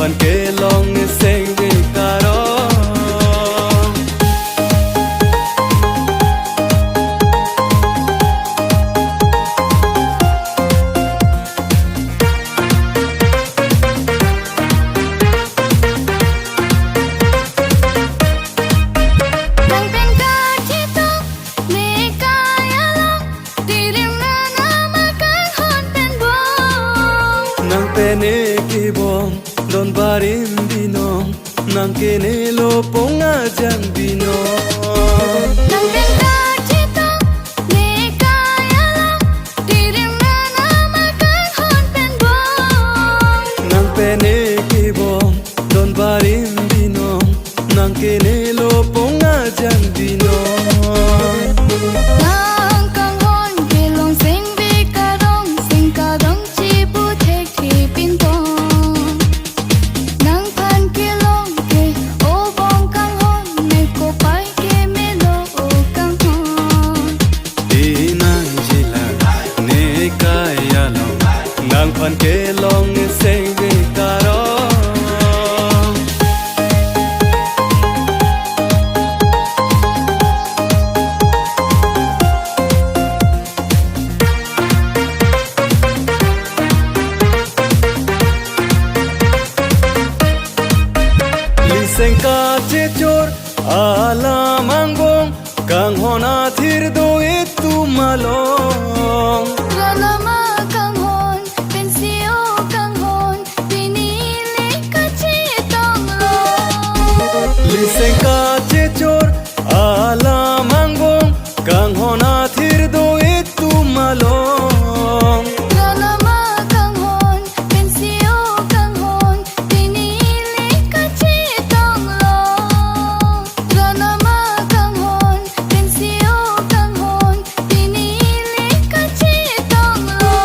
phần kê long sen về cà đó pene kibong don barim binong nang kene lo ponga jang binong nang tenda cita ne kaya lang dirim na namakan hon pen bong nang pene kibong don barim binong nang kene lo ponga jang binong nang kang hon kilong sing karong chi bu thek thi pin bong nang pan kilong ke o bong kang hon ne ko pai ke me lo o kang hon di nang jila ne kaya lo nang pan ke long sen ve karo sen ka che chor ala mangbong kang hona thir do etu malong Ralama kang hon pensio kang hon pinili ka chi tong lo li sen ka che chor ala mangbong kang hona thir do etu malong Ralama kang hon pensio kang hon pinili ka chi tong lo Ralama kang hon pensio kang hon pinili ka chi tong lo